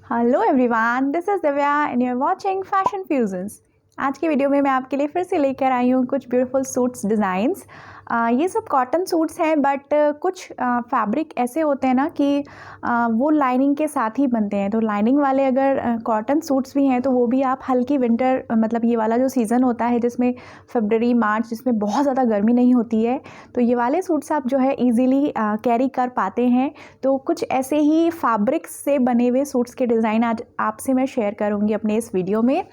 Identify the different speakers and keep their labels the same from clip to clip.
Speaker 1: Hello everyone, this is Divya and you are watching fashion fusions. आज की video में मैं आपके लिए फिर से लेकर आई हूँ कुछ ब्यूटीफुल सूट्स डिज़ाइंस। ये सब कॉटन सूट्स हैं, बट कुछ फैब्रिक ऐसे होते हैं ना कि वो लाइनिंग के साथ ही बनते हैं। तो लाइनिंग वाले अगर कॉटन सूट्स भी हैं तो वो भी आप हल्की विंटर, मतलब ये वाला जो सीज़न होता है जिसमें फरवरी मार्च, जिसमें बहुत ज़्यादा गर्मी नहीं होती है, तो ये वाले सूट्स आप जो है ईज़िली कैरी कर पाते हैं। तो कुछ ऐसे ही फैब्रिक्स से बने हुए सूट्स के डिज़ाइन आज आपसे मैं शेयर करूंगी अपने इस वीडियो में।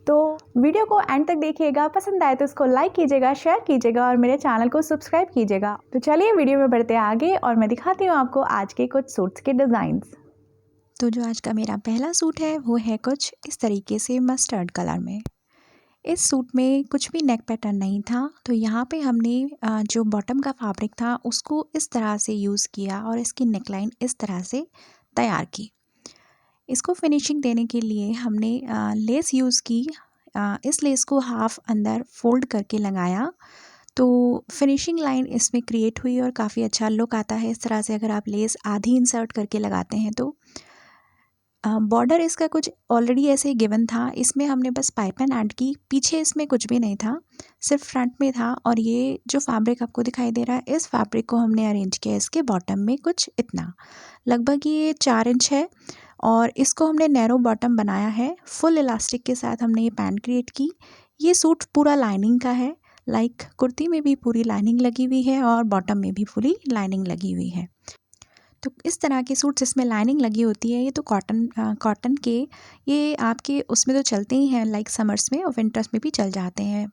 Speaker 1: तो वीडियो को एंड तक देखिएगा, पसंद आए तो इसको लाइक कीजिएगा, शेयर कीजिएगा और मेरे चैनल को सब्सक्राइब कीजिएगा। तो चलिए वीडियो में बढ़ते हैं आगे और मैं दिखाती हूँ आपको आज के कुछ सूट्स के डिज़ाइंस।
Speaker 2: तो जो आज का मेरा पहला सूट है वो है कुछ इस तरीके से मस्टर्ड कलर में। इस सूट में कुछ भी नेक पैटर्न नहीं था, तो यहाँ पे हमने जो बॉटम का फैब्रिक था उसको इस तरह से यूज़ किया और इसकी नेकलाइन इस तरह से तैयार की। इसको फिनिशिंग देने के लिए हमने लेस यूज़ की। इस लेस को हाफ अंदर फोल्ड करके लगाया तो फिनिशिंग लाइन इसमें क्रिएट हुई और काफ़ी अच्छा लुक आता है। इस तरह से अगर आप लेस आधी इंसर्ट करके लगाते हैं तो बॉर्डर इसका कुछ ऑलरेडी ऐसे गिवन था, इसमें हमने बस पाइपिंग ऐड की। पीछे इसमें कुछ भी नहीं था, सिर्फ फ्रंट में था। और ये जो फैब्रिक आपको दिखाई दे रहा है, इस फैब्रिक को हमने अरेंज किया इसके बॉटम में कुछ इतना, लगभग ये 4 इंच है। और इसको हमने नैरो बॉटम बनाया है। फुल इलास्टिक के साथ हमने ये पैंट क्रिएट की। ये सूट पूरा लाइनिंग का है, लाइक कुर्ती में भी पूरी लाइनिंग लगी हुई है और बॉटम में भी पूरी लाइनिंग लगी हुई है। तो इस तरह के सूट जिसमें लाइनिंग लगी होती है, ये तो कॉटन के ये आपके उसमें तो चलते ही हैं, लाइक समर्स में और विंटर्स में भी चल जाते हैं।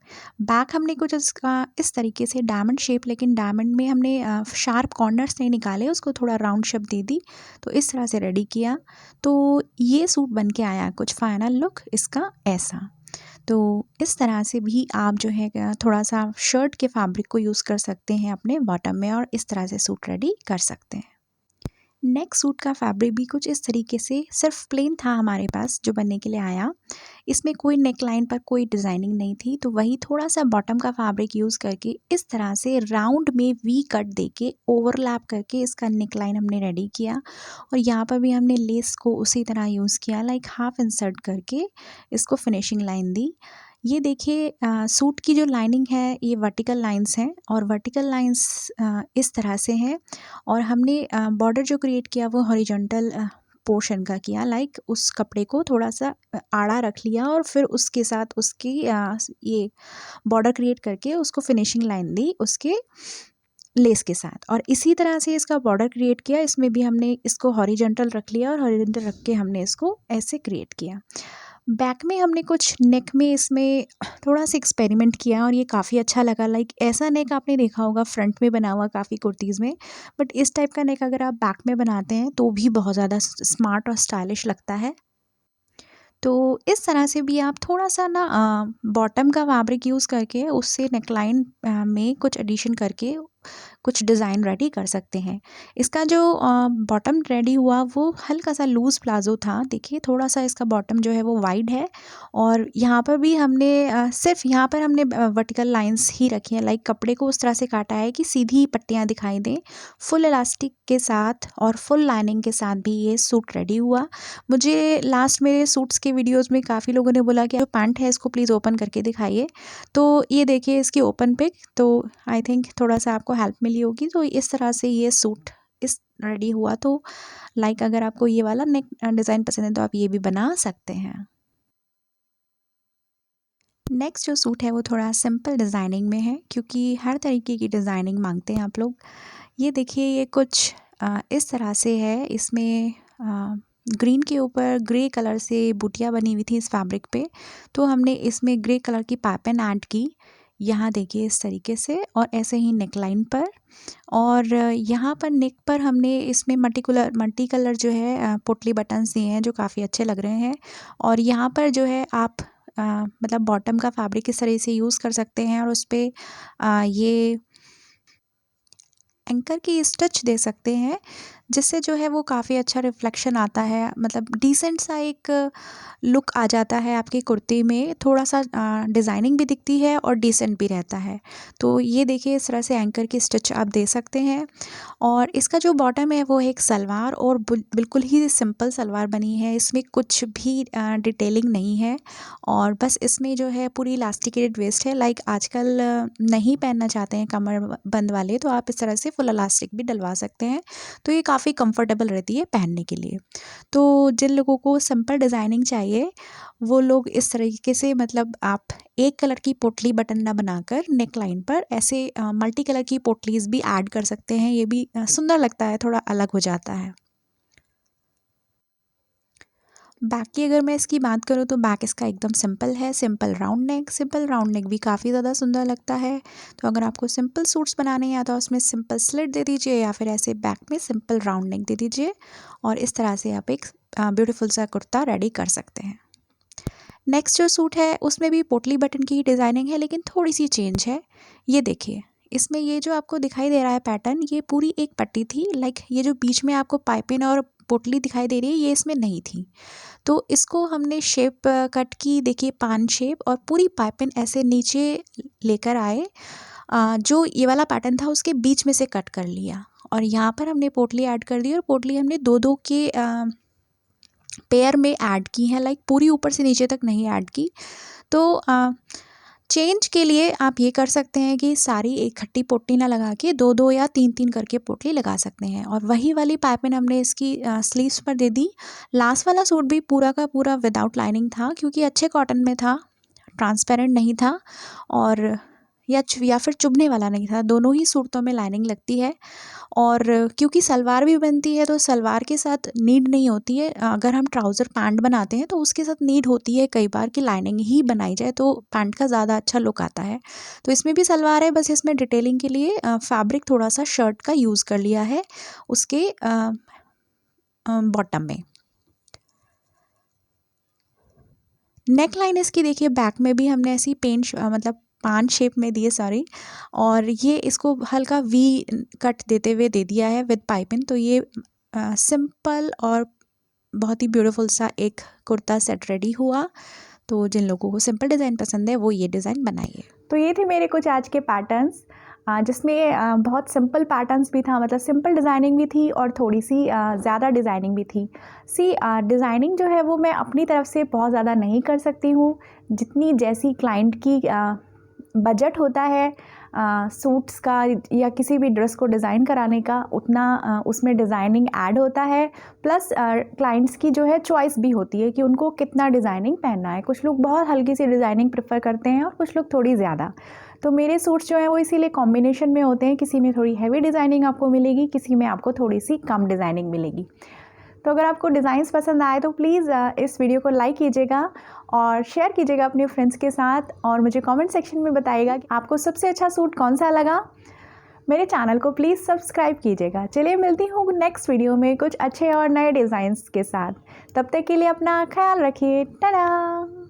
Speaker 2: बैक हमने कुछ इसका इस तरीके से डायमंड शेप, लेकिन डायमंड में हमने शार्प कॉर्नर्स नहीं निकाले, उसको थोड़ा राउंड शेप दे दी। तो इस तरह से रेडी किया। तो ये सूट बन के आया कुछ फाइनल लुक इसका ऐसा। तो इस तरह से भी आप जो है थोड़ा सा शर्ट के फैब्रिक को यूज़ कर सकते हैं अपने बॉटम में और इस तरह से सूट रेडी कर सकते हैं। नेक्स्ट सूट का फैब्रिक भी कुछ इस तरीके से सिर्फ प्लेन था हमारे पास जो बनने के लिए आया। इसमें कोई नेक लाइन पर कोई डिज़ाइनिंग नहीं थी, तो वही थोड़ा सा बॉटम का फैब्रिक यूज़ करके इस तरह से राउंड में वी कट देके ओवरलैप करके इसका नेक लाइन हमने रेडी किया। और यहाँ पर भी हमने लेस को उसी तरह यूज़ किया, लाइक हाफ इंसर्ट करके इसको फिनिशिंग लाइन दी। ये देखिए सूट की जो लाइनिंग है ये वर्टिकल लाइंस हैं और वर्टिकल लाइंस इस तरह से हैं। और हमने बॉर्डर जो क्रिएट किया वो हॉरिजॉन्टल पोर्शन का किया, लाइक उस कपड़े को थोड़ा सा आड़ा रख लिया और फिर उसके साथ उसकी ये बॉर्डर क्रिएट करके उसको फिनिशिंग लाइन दी उसके लेस के साथ। और इसी तरह से इसका बॉर्डर क्रिएट किया, इसमें भी हमने इसको हॉरिजॉन्टल रख लिया और हॉरिजॉन्टल रख के हमने इसको ऐसे क्रिएट किया। बैक में हमने कुछ नेक में इसमें थोड़ा सा एक्सपेरिमेंट किया और ये काफ़ी अच्छा लगा। लाइक ऐसा नेक आपने देखा होगा फ्रंट में बना हुआ काफ़ी कुर्तीज़ में, बट इस टाइप का नेक अगर आप बैक में बनाते हैं तो भी बहुत ज़्यादा स्मार्ट और स्टाइलिश लगता है। तो इस तरह से भी आप थोड़ा सा ना बॉटम का फैब्रिक यूज़ करके उससे नेकलाइन में कुछ एडिशन करके कुछ डिज़ाइन रेडी कर सकते हैं। इसका जो बॉटम रेडी हुआ वो हल्का सा लूज़ प्लाज़ो था। देखिए थोड़ा सा इसका बॉटम जो है वो वाइड है और यहाँ पर भी हमने सिर्फ यहाँ पर हमने वर्टिकल लाइंस ही रखी हैं, लाइक कपड़े को उस तरह से काटा है कि सीधी पट्टियाँ दिखाई दें। फुल इलास्टिक के साथ और फुल लाइनिंग के साथ भी ये सूट रेडी हुआ। मुझे लास्ट मेरे सूट्स के वीडियोज़ में काफ़ी लोगों ने बोला कि जो पैंट है इसको प्लीज़ ओपन करके दिखाइए। तो ये देखिए इसकी ओपन पिक, तो आई थिंक थोड़ा सा आपको हेल्प मिली होगी। तो इस तरह से ये सूट इस रेडी हुआ। तो लाइक अगर आपको ये वाला नेक डिज़ाइन पसंद है तो आप ये भी बना सकते हैं। नेक्स्ट जो सूट है वो थोड़ा सिंपल डिज़ाइनिंग में है, क्योंकि हर तरीके की डिज़ाइनिंग मांगते हैं आप लोग। ये देखिए ये कुछ इस तरह से है। इसमें ग्रीन के ऊपर ग्रे कलर से बूटियाँ बनी हुई थी इस फैब्रिक पे, तो हमने इसमें ग्रे कलर की पाइपिंग ऐड की। यहाँ देखिए इस तरीके से, और ऐसे ही नेकलाइन पर। और यहाँ पर नेक पर हमने इसमें मल्टी कलर जो है पोटली बटन्स दिए हैं जो काफ़ी अच्छे लग रहे हैं। और यहाँ पर जो है आप मतलब बॉटम का फैब्रिक इस तरह से यूज़ कर सकते हैं और उस पर ये एंकर की स्टिच दे सकते हैं, जिससे जो है वो काफ़ी अच्छा रिफ्लेक्शन आता है, मतलब डिसेंट सा एक लुक आ जाता है आपकी कुर्ती में। थोड़ा सा डिज़ाइनिंग भी दिखती है और डिसेंट भी रहता है। तो ये देखिए इस तरह से एंकर की स्टिच आप दे सकते हैं। और इसका जो बॉटम है वो है एक सलवार, और बिल्कुल ही सिंपल सलवार बनी है, इसमें कुछ भी डिटेलिंग नहीं है। और बस इसमें जो है पूरी इलास्टिकेटेड वेस्ट है, लाइक आजकल नहीं पहनना चाहते हैं कमर बंद वाले, तो आप इस तरह से फुल इलास्टिक भी डलवा सकते हैं। तो ये काफ़ी कंफर्टेबल रहती है पहनने के लिए। तो जिन लोगों को सिंपल डिज़ाइनिंग चाहिए वो लोग इस तरीके से, मतलब आप एक कलर की पोटली बटन ना बनाकर नेक लाइन पर ऐसे मल्टी कलर की पोटलीज भी ऐड कर सकते हैं। ये भी सुंदर लगता है, थोड़ा अलग हो जाता है। बैक की अगर मैं इसकी बात करूँ तो बैक इसका एकदम सिंपल है, सिंपल राउंड नेक भी काफ़ी ज़्यादा सुंदर लगता है। तो अगर आपको सिंपल सूट्स बनाने हैं तो उसमें सिंपल स्लिट दे दीजिए, या फिर ऐसे बैक में सिंपल राउंड नेक दे दीजिए, और इस तरह से आप एक ब्यूटीफुल सा कुर्ता रेडी कर सकते हैं। नेक्स्ट जो सूट है उसमें भी पोटली बटन की ही डिज़ाइनिंग है, लेकिन थोड़ी सी चेंज है। ये देखिए, इसमें ये जो आपको दिखाई दे रहा है पैटर्न, ये पूरी एक पट्टी थी, लाइक ये जो बीच में आपको पाइपिंग और पोटली दिखाई दे रही है ये इसमें नहीं थी। तो इसको हमने शेप कट की, देखिए पान शेप, और पूरी पाइपिंग ऐसे नीचे लेकर आए। जो ये वाला पैटर्न था उसके बीच में से कट कर लिया, और यहाँ पर हमने पोटली ऐड कर दी, और पोटली हमने दो दो के पेयर में ऐड की है, लाइक पूरी ऊपर से नीचे तक नहीं ऐड की। तो चेंज के लिए आप ये कर सकते हैं कि सारी इकट्ठी पोटली ना लगा के दो दो या तीन तीन करके पोटली लगा सकते हैं, और वही वाली पाइपिंग हमने इसकी स्लीव्स पर दे दी। लास्ट वाला सूट भी पूरा का पूरा विदाउट लाइनिंग था, क्योंकि अच्छे कॉटन में था, ट्रांसपेरेंट नहीं था, और या फिर चुभने वाला नहीं था। दोनों ही सूटों में लाइनिंग लगती है, और क्योंकि सलवार भी बनती है तो सलवार के साथ नीड नहीं होती है। अगर हम ट्राउज़र पैंट बनाते हैं तो उसके साथ नीड होती है कई बार कि लाइनिंग ही बनाई जाए, तो पैंट का ज़्यादा अच्छा लुक आता है। तो इसमें भी सलवार है, बस इसमें डिटेलिंग के लिए फैब्रिक थोड़ा सा शर्ट का यूज़ कर लिया है उसके बॉटम में। नेक लाइन इसकी देखिए बैक में भी हमने ऐसी मतलब पान शेप में दिए, सॉरी, और ये इसको हल्का वी कट देते हुए दे दिया है विद पाइपिंग। तो ये सिंपल और बहुत ही ब्यूटीफुल सा एक कुर्ता सेट रेडी हुआ। तो जिन लोगों को सिंपल डिज़ाइन पसंद है वो ये डिज़ाइन बनाइए।
Speaker 1: तो ये थे मेरे कुछ आज के पैटर्न्स, जिसमें बहुत सिंपल पैटर्न्स भी था, मतलब सिंपल डिज़ाइनिंग भी थी और थोड़ी सी ज़्यादा डिज़ाइनिंग भी थी। डिज़ाइनिंग जो है वो मैं अपनी तरफ से बहुत ज़्यादा नहीं कर सकती हूँ, जितनी जैसी क्लाइंट की बजट होता है सूट्स का या किसी भी ड्रेस को डिज़ाइन कराने का, उतना उसमें डिज़ाइनिंग ऐड होता है। प्लस क्लाइंट्स की जो है चॉइस भी होती है कि उनको कितना डिज़ाइनिंग पहनना है। कुछ लोग बहुत हल्की सी डिज़ाइनिंग प्रेफर करते हैं और कुछ लोग थोड़ी ज़्यादा। तो मेरे सूट्स जो हैं वो इसीलिए कॉम्बिनेशन में होते हैं, किसी में थोड़ी हैवी डिज़ाइनिंग आपको मिलेगी, किसी में आपको थोड़ी सी कम डिज़ाइनिंग मिलेगी। तो अगर आपको डिज़ाइंस पसंद आए तो प्लीज़ इस वीडियो को लाइक कीजिएगा और शेयर कीजिएगा अपने फ्रेंड्स के साथ, और मुझे कमेंट सेक्शन में बताइएगा कि आपको सबसे अच्छा सूट कौन सा लगा। मेरे चैनल को प्लीज़ सब्सक्राइब कीजिएगा। चलिए मिलती हूँ नेक्स्ट वीडियो में कुछ अच्छे और नए डिज़ाइंस के साथ। तब तक के लिए अपना ख्याल रखिए। टाटा।